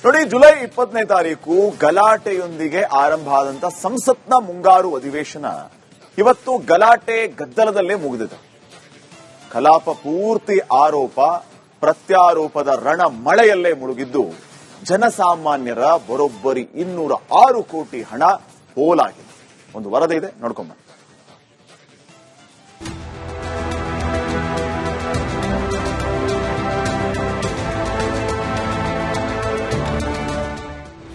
ನೋಡಿ, ಜುಲೈ 20ನೇ ತಾರೀಕು ಗಲಾಟೆಯೊಂದಿಗೆ ಆರಂಭ ಆದಂತ ಸಂಸತ್ನ ಮುಂಗಾರು ಅಧಿವೇಶನ ಇವತ್ತು ಗಲಾಟೆ ಗದ್ದಲದಲ್ಲೇ ಮುಗಿದಿದೆ. ಕಲಾಪ ಪೂರ್ತಿ ಆರೋಪ ಪ್ರತ್ಯಾರೋಪದ ರಣ ಮಳೆಯಲ್ಲೇ ಮುಳುಗಿದ್ದು ಜನಸಾಮಾನ್ಯರ ಬರೋಬ್ಬರಿ 206 ಕೋಟಿ ಹಣ ಪೋಲಾಗಿದೆ. ಒಂದು ವರದಿ ಇದೆ, ನೋಡ್ಕೊಂಬ.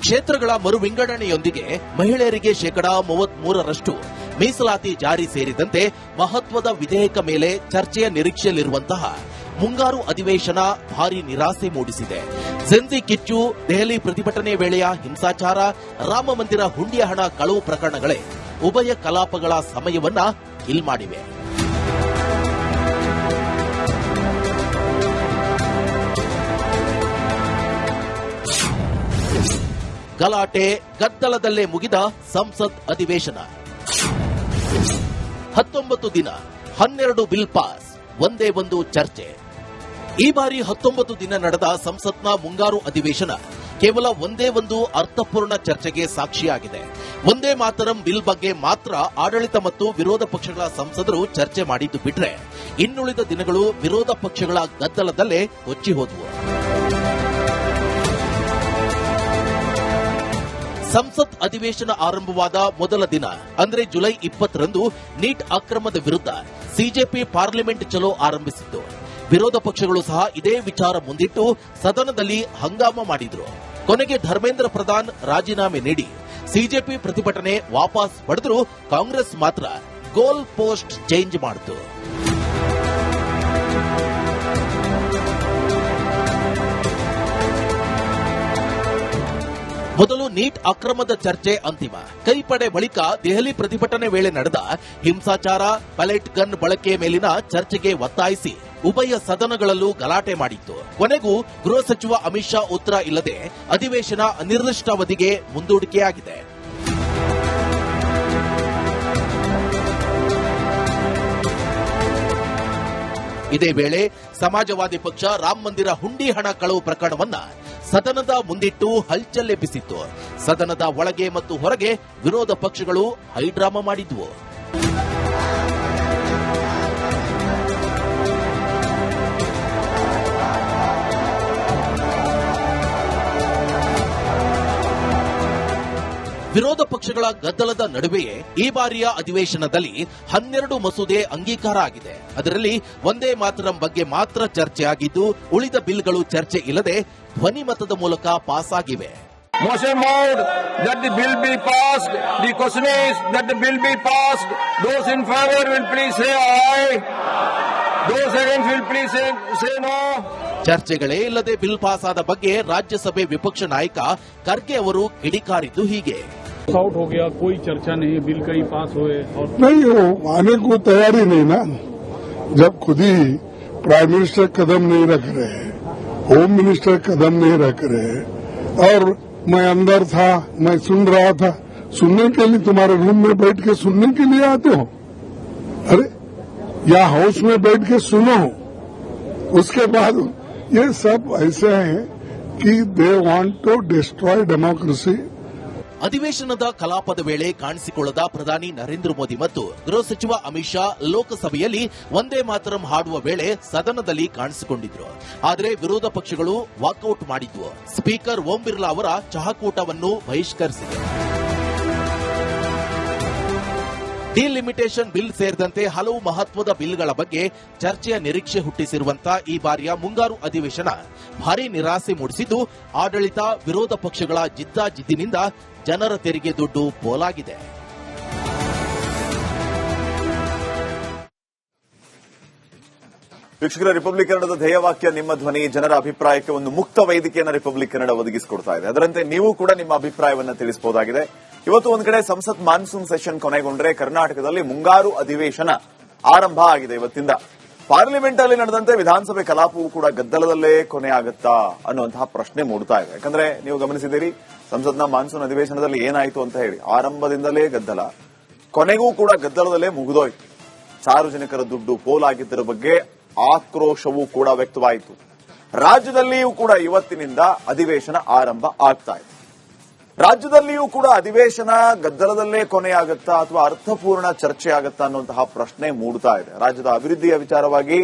ಕ್ಷೇತ್ರಗಳ ಮರು ವಿಂಗಡಣೆಯೊಂದಿಗೆ ಮಹಿಳೆಯರಿಗೆ 33% ಮೀಸಲಾತಿ ಜಾರಿ ಸೇರಿದಂತೆ ಮಹತ್ವದ ವಿಧೇಯಕ ಮೇಲೆ ಚರ್ಚೆಯ ನಿರೀಕ್ಷೆಯಲ್ಲಿರುವಂತಹ ಮುಂಗಾರು ಅಧಿವೇಶನ ಭಾರೀ ನಿರಾಸೆ ಮೂಡಿಸಿದೆ. ಸೆನ್ಸಿ ಕಿಚ್ಚು, ದೆಹಲಿ ಪ್ರತಿಭಟನೆ ವೇಳೆಯ ಹಿಂಸಾಚಾರ, ರಾಮ ಮಂದಿರ ಹುಂಡಿಯ ಹಣ ಕಳವು ಪ್ರಕರಣಗಳೇ ಉಭಯ ಕಲಾಪಗಳ ಸಮಯವನ್ನ ಕಿಲ್ ಮಾಡಿವೆ. ಗಲಾಟೆ ಗದ್ದಲದಲ್ಲೇ ಮುಗಿದ ಸಂಸತ್ ಅಧಿವೇಶನ. 19 ದಿನ, 12 ಬಿಲ್ ಪಾಸ್, ಒಂದೇ ಒಂದು ಚರ್ಚೆ. ಈ ಬಾರಿ 19 ದಿನ ನಡೆದ ಸಂಸತ್ನ ಮುಂಗಾರು ಅಧಿವೇಶನ ಕೇವಲ ಒಂದೇ ಒಂದು ಅರ್ಥಪೂರ್ಣ ಚರ್ಚೆಗೆ ಸಾಕ್ಷಿಯಾಗಿದೆ. ಒಂದೇ ಮಾತರಂ ಬಿಲ್ ಬಗ್ಗೆ ಮಾತ್ರ ಆಡಳಿತ ಮತ್ತು ವಿರೋಧ ಪಕ್ಷಗಳ ಸಂಸದರು ಚರ್ಚೆ ಮಾಡಿದ್ದು ಬಿಟ್ರೆ ಇನ್ನುಳಿದ ದಿನಗಳು ವಿರೋಧ ಪಕ್ಷಗಳ ಗದ್ದಲದಲ್ಲೇ ಕೊಚ್ಚಿ ಹೋದವು. ಸಂಸತ್ ಅಧಿವೇಶನ ಆರಂಭವಾದ ಮೊದಲ ದಿನ ಅಂದ್ರೆ ಜುಲೈ 20ರಂದು ನೀಟ್ ಅಕ್ರಮದ ವಿರುದ್ಧ ಸಿಜೆಪಿ ಪಾರ್ಲಿಮೆಂಟ್ ಚಲೋ ಆರಂಭಿಸಿತ್ತು. ವಿರೋಧ ಪಕ್ಷಗಳು ಸಹ ಇದೇ ವಿಚಾರ ಮುಂದಿಟ್ಟು ಸದನದಲ್ಲಿ ಹಂಗಾಮ ಮಾಡಿದ್ರು. ಕೊನೆಗೆ ಧರ್ಮೇಂದ್ರ ಪ್ರಧಾನ್ ರಾಜೀನಾಮೆ ನೀಡಿ ಸಿಜೆಪಿ ಪ್ರತಿಭಟನೆ ವಾಪಸ್ ಪಡೆದರೂ ಕಾಂಗ್ರೆಸ್ ಮಾತ್ರ ಗೋಲ್ ಪೋಸ್ಟ್ ಚೇಂಜ್ ಮಾಡಿತು. ಮೊದಲು ನೀಟ್ ಅಕ್ರಮದ ಚರ್ಚೆ ಅಂತಿಮ. ಕೈಪಡೆ ಬಳಿಕ ದೆಹಲಿ ಪ್ರತಿಭಟನೆ ವೇಳೆ ನಡೆದ ಹಿಂಸಾಚಾರ, ಪೆಲೆಟ್ ಗನ್ ಬಳಕೆ ಮೇಲಿನ ಚರ್ಚೆಗೆ ಒತ್ತಾಯಿಸಿ ಉಭಯ ಸದನಗಳಲ್ಲೂ ಗಲಾಟೆ ಮಾಡಿತ್ತು. ಕೊನೆಗೂ ಗೃಹ ಸಚಿವ ಅಮಿತ್ ಶಾ ಉತ್ತರ ಇಲ್ಲದೆ ಅಧಿವೇಶನ ಅನಿರ್ದಿಷ್ಟಾವಧಿಗೆ ಮುಂದೂಡಿಕೆಯಾಗಿದೆ. ಇದೇ ವೇಳೆ ಸಮಾಜವಾದಿ ಪಕ್ಷ ರಾಮ ಮಂದಿರ ಹುಂಡಿ ಹಣ ಕಳವು ಪ್ರಕರಣವನ್ನ ಸದನದ ಮುಂದಿಟ್ಟು ಹಲ್ಚಲ್ ಎಬ್ಬಿಸಿತ್ತು. ಸದನದ ಒಳಗೆ ಮತ್ತು ಹೊರಗೆ ವಿರೋಧ ಪಕ್ಷಗಳು ಹೈಡ್ರಾಮಾ ಮಾಡಿದ್ವು. ವಿರೋಧ ಪಕ್ಷಗಳ ಗದ್ದಲದ ನಡುವೆಯೇ ಈ ಬಾರಿಯ ಅಧಿವೇಶನದಲ್ಲಿ 12 ಮಸೂದೆ ಅಂಗೀಕಾರ ಆಗಿದೆ. ಅದರಲ್ಲಿ ಒಂದೇ ಮಾತರಂ ಬಗ್ಗೆ ಮಾತ್ರ ಚರ್ಚೆ ಆಗಿದ್ದು ಉಳಿದ ಬಿಲ್ಗಳು ಚರ್ಚೆ ಇಲ್ಲದೆ ಧ್ವನಿ ಮತದ ಮೂಲಕ ಪಾಸ್ ಆಗಿವೆ. Motion moved that the bill be passed. The question is that the bill be passed. Those in favor will please say aye. Those against will please say no. ಚರ್ಚೆಗಳೇ ಇಲ್ಲದೆ ಬಿಲ್ ಪಾಸ್ ಆದ ಬಗ್ಗೆ ರಾಜ್ಯಸಭೆ ವಿಪಕ್ಷ ನಾಯಕ ಖರ್ಗೆ ಅವರು ಕಿಡಿಕಾರಿದ್ದು ಹೀಗೆ. Out हो गया, कोई चर्चा नहीं, बिल कहीं पास हुए और नहीं हो आने को तैयारी नहीं ना. जब खुद ही प्राइम मिनिस्टर कदम नहीं रख रहे, होम मिनिस्टर कदम नहीं रख रहे, और मैं अंदर था, मैं सुन रहा था. सुनने के लिए तुम्हारे रूम में बैठ के सुनने के लिए आते हो? अरे या हाउस में बैठ के सुनो. उसके बाद ये सब ऐसे हैं कि they want to destroy democracy. ಅಧಿವೇಶನದ ಕಲಾಪದ ವೇಳೆ ಕಾಣಿಸಿಕೊಳ್ಳದ ಪ್ರಧಾನಿ ನರೇಂದ್ರ ಮೋದಿ ಮತ್ತು ಗೃಹ ಸಚಿವ ಅಮಿತ್ ಶಾ ಲೋಕಸಭೆಯಲ್ಲಿ ಒಂದೇ ಮಾತರಂ ಹಾಡುವ ವೇಳೆ ಸದನದಲ್ಲಿ ಕಾಣಿಸಿಕೊಂಡಿದ್ರು. ಆದರೆ ವಿರೋಧ ಪಕ್ಷಗಳು ವಾಕೌಟ್ ಮಾಡಿದ್ವು. ಸ್ಪೀಕರ್ ಓಂ ಬಿರ್ಲಾ ಅವರ ಚಹಾಕೂಟವನ್ನು ಬಹಿಷ್ಕರಿಸಿದೆ. ಡಿಲಿಮಿಟೇಷನ್ ಬಿಲ್ ಸೇರಿದಂತೆ ಹಲವು ಮಹತ್ವದ ಬಿಲ್ಗಳ ಬಗ್ಗೆ ಚರ್ಚೆಯ ನಿರೀಕ್ಷೆ ಹುಟ್ಟಿಸಿರುವಂತಹ ಈ ಬಾರಿಯ ಮುಂಗಾರು ಅಧಿವೇಶನ ಭಾರೀ ನಿರಾಸೆ ಮೂಡಿಸಿದ್ದು ಆಡಳಿತ ವಿರೋಧ ಪಕ್ಷಗಳ ಜಿದ್ದಾಜಿದ್ದಿನಿಂದ ಜನರ ತೆರಿಗೆ ದುಡ್ಡು ಪೋಲಾಗಿದೆ. ವೀಕ್ಷಕರ, ರಿಪಬ್ಲಿಕ್ ಕನ್ನಡದ ಧ್ಯೇಯವಾಕ್ಯ ನಿಮ್ಮ ಧ್ವನಿ, ಜನರ ಅಭಿಪ್ರಾಯಕ್ಕೆ ಒಂದು ಮುಕ್ತ ವೇದಿಕೆಯನ್ನು ರಿಪಬ್ಲಿಕ್ ಕನ್ನಡ ಒದಗಿಸಿಕೊಡ್ತಾ ಇದೆ. ಅದರಂತೆ ನೀವು ಕೂಡ ನಿಮ್ಮ ಅಭಿಪ್ರಾಯವನ್ನು ತಿಳಿಸಬಹುದಾಗಿದೆ. ಇವತ್ತು ಒಂದ್ ಕಡೆ ಸಂಸತ್ ಮಾನ್ಸೂನ್ ಸೆಷನ್ ಕೊನೆಗೊಂಡ್ರೆ ಕರ್ನಾಟಕದಲ್ಲಿ ಮುಂಗಾರು ಅಧಿವೇಶನ ಆರಂಭ ಆಗಿದೆ. ಇವತ್ತಿಂದ ಪಾರ್ಲಿಮೆಂಟ್ ಅಲ್ಲಿ ನಡೆದಂತೆ ವಿಧಾನಸಭೆ ಕಲಾಪವೂ ಕೂಡ ಗದ್ದಲದಲ್ಲೇ ಕೊನೆಯಾಗುತ್ತಾ ಅನ್ನುವಂತಹ ಪ್ರಶ್ನೆ ಮೂಡ್ತಾ ಇದೆ. ಯಾಕಂದ್ರೆ ನೀವು ಗಮನಿಸಿದ್ದೀರಿ, ಸಂಸತ್ನ ಮಾನ್ಸೂನ್ ಅಧಿವೇಶನದಲ್ಲಿ ಏನಾಯಿತು ಅಂತ ಹೇಳಿ ಆರಂಭದಿಂದಲೇ ಗದ್ದಲ, ಕೊನೆಗೂ ಕೂಡ ಗದ್ದಲದಲ್ಲೇ ಮುಗಿದೋಯ್ತು. ಸಾರ್ವಜನಿಕರ ದುಡ್ಡು ಪೋಲಾಗಿದ್ದರ ಬಗ್ಗೆ ಆಕ್ರೋಶವೂ ಕೂಡ ವ್ಯಕ್ತವಾಯಿತು. ರಾಜ್ಯದಲ್ಲಿಯೂ ಕೂಡ ಇವತ್ತಿನಿಂದ ಅಧಿವೇಶನ ಆರಂಭ ಆಗ್ತಾ ಇದೆ. ರಾಜ್ಯದಲ್ಲಿಯೂ ಕೂಡ ಅಧಿವೇಶನ ಗದ್ದಲದಲ್ಲೇ ಕೊನೆಯಾಗುತ್ತಾ ಅಥವಾ ಅರ್ಥಪೂರ್ಣ ಚರ್ಚೆ ಆಗುತ್ತಾ ಅನ್ನುವಂತಹ ಪ್ರಶ್ನೆ ಮೂಡ್ತಾ ಇದೆ. ರಾಜ್ಯದ ಅಭಿವೃದ್ಧಿಯ ವಿಚಾರವಾಗಿ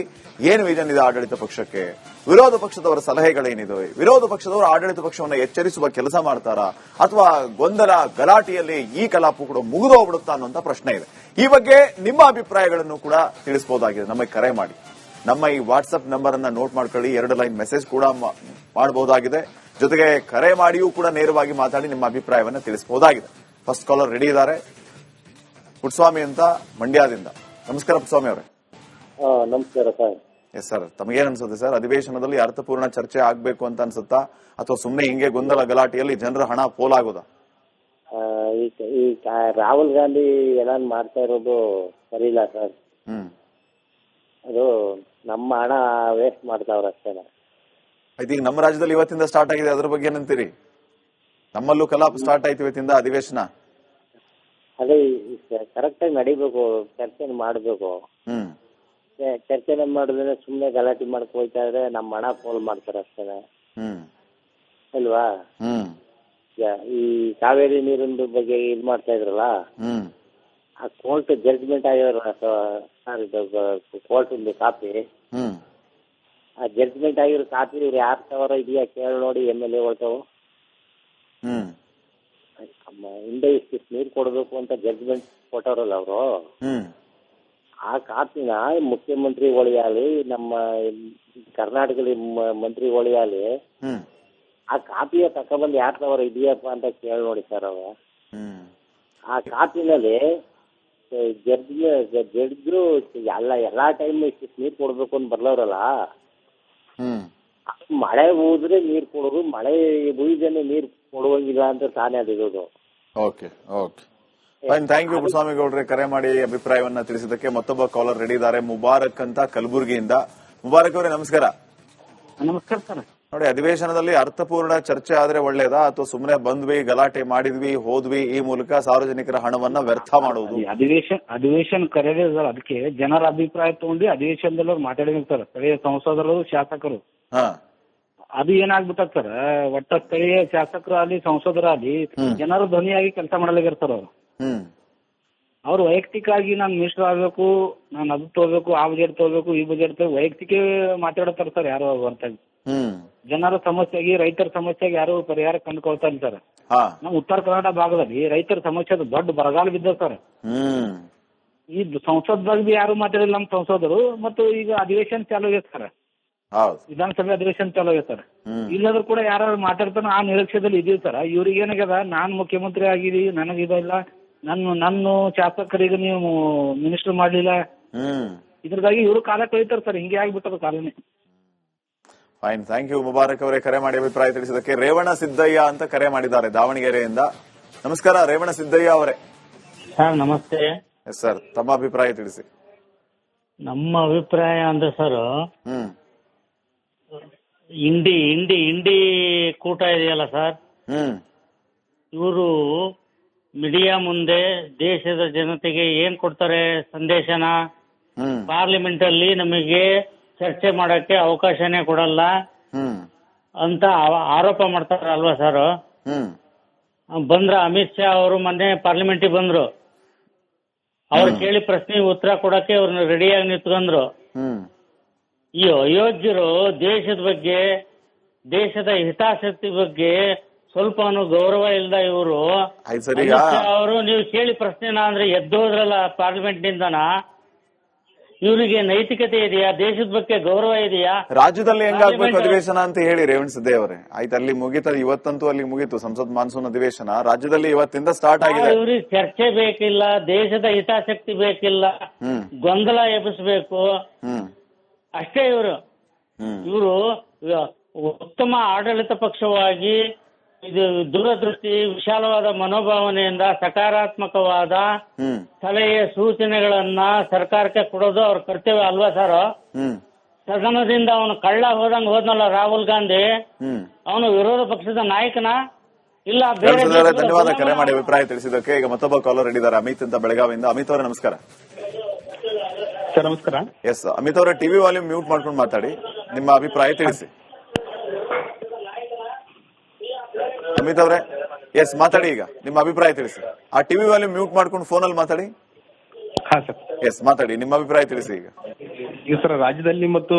ಏನು ವಿಷನ್ ಇದೆ ಆಡಳಿತ ಪಕ್ಷಕ್ಕೆ, ವಿರೋಧ ಪಕ್ಷದವರ ಸಲಹೆಗಳೇನಿದೆ, ವಿರೋಧ ಪಕ್ಷದವರು ಆಡಳಿತ ಪಕ್ಷವನ್ನು ಎಚ್ಚರಿಸುವ ಕೆಲಸ ಮಾಡ್ತಾರಾ ಅಥವಾ ಗೊಂದಲ ಗಲಾಟೆಯಲ್ಲಿ ಈ ಕಲಾಪ ಕೂಡ ಮುಗಿದು ಹೋಗ್ಬಿಡುತ್ತಾ ಅನ್ನುವಂತ ಪ್ರಶ್ನೆ ಇದೆ. ಈ ಬಗ್ಗೆ ನಿಮ್ಮ ಅಭಿಪ್ರಾಯಗಳನ್ನು ಕೂಡ ತಿಳಿಸಬಹುದಾಗಿದೆ. ನಮಗೆ ಕರೆ ಮಾಡಿ. ನಮ್ಮ ಈ ವಾಟ್ಸ್ಆಪ್ ನಂಬರ್ ಅನ್ನ ನೋಟ್ ಮಾಡ್ಕೊಳ್ಳಿ. 2 ಲೈನ್ ಮೆಸೇಜ್ ಕೂಡ ಮಾಡಬಹುದಾಗಿದೆ. ಜೊತೆಗೆ ಕರೆ ಮಾಡಿಯೂ ಕೂಡ ನೇರವಾಗಿ ಮಾತಾಡಿ ನಿಮ್ಮ ಅಭಿಪ್ರಾಯವನ್ನು ತಿಳಿಸಬಹುದಾಗಿದೆ. ಫಸ್ಟ್ ಕಾಲರ್ ರೆಡಿ ಇದ್ದಾರೆ, ಪುಟ್ಸ್ವಾಮಿ ಅಂತ ಮಂಡ್ಯದಿಂದ. ನಮಸ್ಕಾರ ಪುಟ್ಸ್ವಾಮಿ ಅವರೇ. ನಮಸ್ಕಾರ ಸರ್. ಎಸ್ ಸರ್, ತಮಗೇನ್ ಅನ್ಸುತ್ತೆ ಸರ್? ಅಧಿವೇಶನದಲ್ಲಿ ಅರ್ಥಪೂರ್ಣ ಚರ್ಚೆ ಆಗ್ಬೇಕು ಅಂತ ಅನ್ಸುತ್ತಾ ಅಥವಾ ಸುಮ್ಮನೆ ಹಿಂಗೆ ಗೊಂದಲ ಗಲಾಟೆಯಲ್ಲಿ ಜನರ ಹಣ ಪೋಲಾಗೋದಾ? ಈ ರಾಹುಲ್ ಗಾಂಧಿ ಏನಾನ್ ಮಾಡ್ತಾ ಇರೋದು ಸರಿ ಇಲ್ಲ ಸರ್. ಅದು ನಮ್ಮ ಹಣ ವೇಸ್ಟ್ ಮಾಡ್ತಾವ್ರ ಅಷ್ಟೇನೆ. ಈಗ ನಮ್ಮ ರಾಜ್ಯದಲ್ಲಿ ಇವತ್ತಿಂದ ಸ್ಟಾರ್ಟ್ ಆಗಿದೆ, ಅದ್ರ ಬಗ್ಗೆ ಏನಂತೀರಿ? ನಮ್ಮಲ್ಲೂ ಕಲಾಪ ಸ್ಟಾರ್ಟ್ ಆಯ್ತು ಇವತ್ತಿಂದ ಅಧಿವೇಶನ. ಅದೇ ಕರೆಕ್ಟ್ ಆಗಿ ನಡಿಬೇಕು, ಚರ್ಚೆ ಮಾಡಬೇಕು. ಚರ್ಚೆನ ಮಾಡಿದ್ರೆ ಸುಮ್ನೆ ಗಲಾಟೆ ಮಾಡ್ಕೊ ಹೋಯ್ತಾ ಇದ್ರೆ ನಮ್ಮ ಹಣ ಪೋಲ್ ಮಾಡ್ತಾರೆ ಅಷ್ಟೇನೆ ಅಲ್ವಾ? ಈ ಕಾವೇರಿ ನೀರಿನ ಬಗ್ಗೆ ಇದ್ ಮಾಡ್ತಾ ಇದ್ರಲ್ಲ, ಆ ಕೋರ್ಟ್ ಜಡ್ಜ್ಮೆಂಟ್ ಆಗಿರೋ ಕೋರ್ಟ್ ಕಾಪಿ, ಆ ಜಡ್ಜ್ಮೆಂಟ್ ಆಗಿರೋ ಕಾಪಿ ಇವ್ರು 6,000 ಇದೆಯಾ ಕೇಳಿ ನೋಡಿ. MLA ಹೊಳ್ತಾವು ಹಿಂದೆ ಇಷ್ಟು ನೀರು ಕೊಡಬೇಕು ಅಂತ ಜಡ್ಜ್ಮೆಂಟ್ ಕೊಟ್ಟವ್ರಲ್ಲ ಅವರು, ಆ ಕಾಪಿನ ಮುಖ್ಯಮಂತ್ರಿ ಒಳಿಯಾಲಿ ನಮ್ಮ ಕರ್ನಾಟಕದ ಮಂತ್ರಿ ಒಳಿಯಾಲಿ ಆ ಕಾಪಿಯ ತಕೊಂಡ್ಬಂದು 6,000 ಇದೆಯಪ್ಪ ಅಂತ ಕೇಳಿ ನೋಡಿ ಸರ್. ಅವ ಆ ಕಾಪಿನಲ್ಲಿ ಜಡ್ಜ್ರು ಎಲ್ಲಾ ಟೈಮ್ ಇಷ್ಟು ನೀರ್ ಕೊಡ್ಬೇಕು ಅಂತ ಬರ್ಲವ್ರಲ್ಲ, ಮಳೆ ಹೋದ್ರೆ ನೀರ್ ಕೊಡೋದು, ಮಳೆ ಹುಯ್ದೇನೆ ನೀರ್ ಕೊಡುವಂಗಿಲ್ಲ ಅಂತ ತಾನೇ ಅದಿರೋದು. Okay okay fine, thank you Puttaswamy ಗೌಡ್ರೆ, ಕರೆ ಮಾಡಿ ಅಭಿಪ್ರಾಯವನ್ನ ತಿಳಿಸಿದ್ದಕ್ಕೆ. ಮತ್ತೊಬ್ಬ ಕಾಲರ್ ರೆಡಿ ಇದ್ದಾರೆ, ಮುಬಾರಕ್ ಅಂತ ಕಲಬುರಗಿಯಿಂದ. ಮುಬಾರಕ್ ಅವರೇ ನಮಸ್ಕಾರ. ನಮಸ್ಕಾರ ಸರ್. ನೋಡಿ, ಅಧಿವೇಶನದಲ್ಲಿ ಅರ್ಥಪೂರ್ಣ ಚರ್ಚೆ ಆದ್ರೆ ಒಳ್ಳೇದಾ ಅಥವಾ ಸುಮ್ಮನೆ ಬಂದ್ವಿ, ಗಲಾಟೆ ಮಾಡಿದ್ವಿ, ಹೋದ್ವಿ, ಈ ಮೂಲಕ ಸಾರ್ವಜನಿಕರ ಹಣವನ್ನ ವ್ಯರ್ಥ ಮಾಡುವುದು? ಅಧಿವೇಶನ ಕರೆದೇ ಸರ್, ಅದಕ್ಕೆ ಜನರ ಅಭಿಪ್ರಾಯ ತಗೊಂಡು ಅಧಿವೇಶನದಲ್ಲಿ ಅವ್ರು ಮಾತಾಡಿದ್ರು ಸರ್, ಸ್ಥಳೀಯ ಸಂಸದರು ಶಾಸಕರು. ಅದು ಏನಾಗ್ಬಿಟ್ಟ ಸರ್, ಒಟ್ಟ ಸ್ಥಳೀಯ ಶಾಸಕರು ಅಲ್ಲಿ ಸಂಸದರಾಗಲಿ ಜನರ ಧ್ವನಿಯಾಗಿ ಕೆಲಸ ಮಾಡಲಾಗಿರ್ತಾರ ಅವ್ರು. ಅವ್ರು ವೈಯಕ್ತಿಕವಾಗಿ ನಾನು ಮಿನಿಸ್ಟರ್ ಆಗ್ಬೇಕು, ನಾನು ಅದು ತಗೋಬೇಕು, ಆ ಬಜೆಟ್ ತಗೋಬೇಕು, ಈ ಬಜೆಟ್ ತಗೋ ವೈಯಕ್ತಿಕ ಮಾತಾಡ್ತಾರ ಸರ್. ಯಾರು ಹೊರತಾಗಿ ಜನರ ಸಮಸ್ಯೆಗೆ, ರೈತರ ಸಮಸ್ಯೆಗೆ ಯಾರು ಪರಿಹಾರ ಕಂಡುಕೊಳ್ತಾ ಇಲ್ಲ ಸರ್. ನಮ್ಮ ಉತ್ತರ ಕರ್ನಾಟಕ ಭಾಗದಲ್ಲಿ ರೈತರ ಸಮಸ್ಯೆ ದೊಡ್ಡ ಬರಗಾಲ ಬಿದ್ದ ಸರ್. ಈ ಸಂಸದ್ದಾಗ ಬಿ ಯಾರು ಮಾತಾಡಿಲ್ಲ ನಮ್ಮ ಸಂಸದರು. ಮತ್ತು ಈಗ ಅಧಿವೇಶನ ಚಾಲು ಆಗೈತೆ ಸರ್, ವಿಧಾನಸಭೆ ಅಧಿವೇಶನ ಚಾಲು ಆಗೈತೆ ಸರ್. ಇಲ್ಲಾದ್ರೂ ಕೂಡ ಯಾರು ಮಾತಾಡ್ತಾರ ಆ ನಿರೀಕ್ಷೆದಲ್ಲಿ ಇದೀವಿ ಸರ್. ಇವ್ರಿಗೆ ಏನಾಗ್ಯದ, ನಾನ್ ಮುಖ್ಯಮಂತ್ರಿ ಆಗಿದೀವಿ, ನನಗಿದಿಲ್ಲ, ನನ್ನ ಶಾಸಕರಿಗೆ ನೀವು ಮಿನಿಸ್ಟರ್ ಮಾಡ್ಲಿಲ್ಲ, ಇದ್ರದಾಗಿ ಇವರು ಕಾಲ ಕಳೀತಾರೆ ಸರ್. ಹಿಂಗೆ ಆಗ್ಬಿಟ್ಟದ ಕಾಲನೇ. ಫೈನ್, ಥ್ಯಾಂಕ್ ಯು ಮುಬಾರಕ್ ಅವರೇ, ಕರೆ ಮಾಡಿ ಅಭಿಪ್ರಾಯ ತಿಳಿಸಿದಕ್ಕೆ. ರೇವಣ ಸಿದ್ದಯ್ಯ ಅಂತ ಕರೆ ಮಾಡಿದ್ದಾರೆ ದಾವಣಗೆರೆಯಿಂದ. ನಮಸ್ಕಾರ ರೇವಣ ಸಿದ್ದಯ್ಯ ಅವರೇ. ಸರ್ ನಮಸ್ತೆ. ಎಸ್ ಸರ್, ತಮ್ಮ ಅಭಿಪ್ರಾಯ ತಿಳಿಸಿ. ನಮ್ಮ ಅಭಿಪ್ರಾಯ ಅಂದ್ರೆ ಸರ್, ಇಂಡಿ ಕೂಟ ಇದೆಯಲ್ಲ ಸರ್, ಇವರು ಮೀಡಿಯಾ ಮುಂದೆ ದೇಶದ ಜನತೆಗೆ ಏನ್ ಕೊಡ್ತಾರೆ ಸಂದೇಶನ, ಪಾರ್ಲಿಮೆಂಟ್ ಅಲ್ಲಿ ನಮಗೆ ಚರ್ಚೆ ಮಾಡಕ್ಕೆ ಅವಕಾಶನೇ ಕೊಡಲ್ಲ ಅಂತ ಆರೋಪ ಮಾಡ್ತಾರಲ್ವಾ ಸರ್. ಬಂದ್ರ ಅಮಿತ್ ಶಾ ಅವರು ಮೊನ್ನೆ ಪಾರ್ಲಿಮೆಂಟ್ ಬಂದ್ರು, ಅವ್ರು ಕೇಳಿ ಪ್ರಶ್ನೆಗೆ ಉತ್ತರ ಕೊಡಕ್ಕೆ ಅವ್ರನ್ನ ರೆಡಿಯಾಗಿ ನಿಂತ್ಕೊಂಡ್ರು. ಈ ಅಯೋಗ್ಯರು ದೇಶದ ಬಗ್ಗೆ, ದೇಶದ ಹಿತಾಸಕ್ತಿ ಬಗ್ಗೆ ಸ್ವಲ್ಪನೂ ಗೌರವ ಇಲ್ದ ಇವರು ಅವರು, ನೀವು ಕೇಳಿ ಪ್ರಶ್ನೆನ ಅಂದ್ರೆ ಎದ್ದೋದ್ರಲ್ಲ ಪಾರ್ಲಿಮೆಂಟ್ ನಿಂದನ, ಇವರಿಗೆ ನೈತಿಕತೆ ಇದೆಯಾ? ದೇಶದ ಬಗ್ಗೆ ಗೌರವ ಇದೆಯಾ? ರಾಜ್ಯದಲ್ಲಿ ಹೆಂಗಾಗ್ಬೇಕು ಅಧಿವೇಶನ ಅಂತ ಹೇಳಿ ರೇವಣ ಸಿದ್ದಯ್ಯ ಅವರೇ. ಆಯ್ತು, ಅಲ್ಲಿ ಮುಗಿತ, ಇವತ್ತಂತೂ ಅಲ್ಲಿ ಮುಗೀತು ಸಂಸತ್ ಮಾನ್ಸೂನ್ ಅಧಿವೇಶನ. ರಾಜ್ಯದಲ್ಲಿ ಇವತ್ತಿಂದ ಸ್ಟಾರ್ಟ್ ಆಗಿದೆ. ಇವ್ರಿಗೆ ಚರ್ಚೆ ಬೇಕಿಲ್ಲ, ದೇಶದ ಹಿತಾಸಕ್ತಿ ಬೇಕಿಲ್ಲ, ಗೊಂದಲ ಎಬ್ಬಿಸ್ಬೇಕು ಅಷ್ಟೇ. ಇವರು ಉತ್ತಮ ಆಡಳಿತ ಪಕ್ಷವಾಗಿ ಇದು ದೂರದೃಷ್ಟಿ, ವಿಶಾಲವಾದ ಮನೋಭಾವನೆಯಿಂದ ಸಕಾರಾತ್ಮಕವಾದ ಸಲಹೆ ಸೂಚನೆಗಳನ್ನ ಸರ್ಕಾರಕ್ಕೆ ಕೊಡೋದು ಅವ್ರ ಕರ್ತವ್ಯ ಅಲ್ವಾ ಸರ್. ಸದನದಿಂದ ಅವನು ಕಳ್ಳ ಹೋದಂಗ ಹೋದ್ನಲ್ಲ ರಾಹುಲ್ ಗಾಂಧಿ, ಅವನು ವಿರೋಧ ಪಕ್ಷದ ನಾಯಕನ ಇಲ್ಲ ಬೇರೆ? ಧನ್ಯವಾದ ಕರೆ ಮಾಡಿ ಅಭಿಪ್ರಾಯ ತಿಳಿಸಿದ್ದಕ್ಕೆ. ಈಗ ಮತ್ತೊಬ್ಬ ಕಾಲರ್ ಹಿಡಿದಾರೆ, ಅಮಿತ್ ಅಂತ ಬೆಳಗಾವಿಯಿಂದ. ಅಮಿತ್ ಅವರೇ ನಮಸ್ಕಾರ. ಸರ್ ನಮಸ್ಕಾರ. ಎಸ್ ಅಮಿತ್ ಅವರೇ, ಟಿವಿ ವಾಲ್ಯೂಮ್ ಮ್ಯೂಟ್ ಮಾಡ್ಕೊಂಡು ಮಾತಾಡಿ, ನಿಮ್ಮ ಅಭಿಪ್ರಾಯ ತಿಳಿಸಿ. ಅಮಿತ್ ಅವರೇ, ಎಸ್ ಮಾತಾಡಿ. ಈಗ ನಿಮ್ಮ ಅಭಿಪ್ರಾಯ ತಿಳಿಸಿ. ಆ ಟಿವಿ ವಾಲ್ಯೂಮ್ ಮ್ಯೂಟ್ ಮಾಡ್ಕೊಂಡು ಫೋನಲ್ಲಿ ಮಾತಾಡಿ. ಹಾ ಸರ್. ಎಸ್ ಮಾತಾಡಿ, ನಿಮ್ಮ ಅಭಿಪ್ರಾಯ ತಿಳಿಸಿ. ಈಗ ಸರ್ ರಾಜ್ಯದಲ್ಲಿ ಮತ್ತು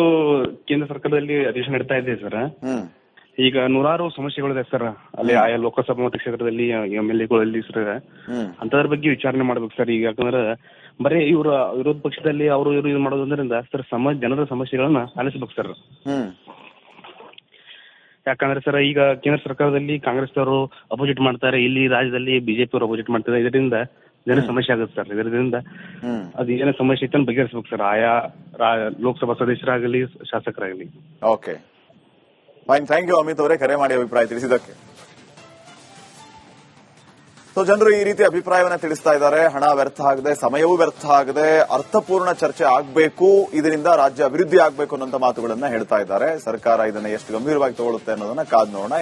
ಕೇಂದ್ರ ಸರ್ಕಾರದಲ್ಲಿ ಅಧಿವೇಶನ ನಡೀತಾ ಇದೆ ಸರ್. ಈಗ ನೂರಾರು ಸಮಸ್ಯೆಗಳಿದೆ ಸರ್. ಅಲ್ಲಿ ಆಯಾ ಲೋಕಸಭಾ ಮತಕ್ಷೇತ್ರದಲ್ಲಿ MLA ಸರ್ ಅಂತದ್ರ ಬಗ್ಗೆ ವಿಚಾರಣೆ ಮಾಡ್ಬೇಕು ಸರ್. ಈಗ ಯಾಕಂದ್ರೆ ಬರೀ ಇವ್ರ ವಿರೋಧ ಪಕ್ಷದಲ್ಲಿ ಅವರು ಇವರು ಇದು ಮಾಡೋದ್ರಿಂದ ಸರ್ ಜನರ ಸಮಸ್ಯೆಗಳನ್ನ ಆಲಿಸ್ಬೇಕು ಸರ್. ಯಾಕಂದ್ರೆ ಸರ್ ಈಗ ಕೇಂದ್ರ ಸರ್ಕಾರದಲ್ಲಿ ಕಾಂಗ್ರೆಸ್ ಅವರು ಅಪೋಸಿಟ್ ಮಾಡ್ತಾರೆ, ಇಲ್ಲಿ ರಾಜ್ಯದಲ್ಲಿ ಬಿಜೆಪಿ ಅವರು ಅಪೋಸಿಟ್ ಮಾಡ್ತಾರೆ. ಇದರಿಂದ ಜನ ಸಮಸ್ಯೆ ಆಗುತ್ತೆ ಸರ್. ಇದರಿಂದ ಅದು ಏನೇ ಸಮಸ್ಯೆ ಇತ್ತು ಬಗೆಹರಿಸಬೇಕು ಸರ್, ಆಯಾ ಲೋಕಸಭಾ ಸದಸ್ಯರಾಗಲಿ ಶಾಸಕರಾಗಲಿ. Okay fine, thank you Amit ಅವರೇ ಕರೆ ಮಾಡಿ ಅಭಿಪ್ರಾಯ ತಿಳಿಸಿದ್ದಕ್ಕೆ. ಸೊ ಜನರು ಈ ರೀತಿ ಅಭಿಪ್ರಾಯವನ್ನ ತಿಳಿಸ್ತಾ ಇದ್ದಾರೆ. ಹಣ ವ್ಯರ್ಥ ಆಗದೆ, ಸಮಯವೂ ವ್ಯರ್ಥ ಆಗದೆ, ಅರ್ಥಪೂರ್ಣ ಚರ್ಚೆ ಆಗಬೇಕು, ಇದರಿಂದ ರಾಜ್ಯ ಅಭಿವೃದ್ಧಿ ಆಗಬೇಕು ಅನ್ನೋ ಮಾತುಗಳನ್ನ ಹೇಳ್ತಾ ಇದ್ದಾರೆ. ಸರ್ಕಾರ ಇದನ್ನ ಎಷ್ಟು ಗಂಭೀರವಾಗಿ ತಗೊಳುತ್ತೆ ಅನ್ನೋದನ್ನ ಕಾದ್ ನೋಡೋಣ.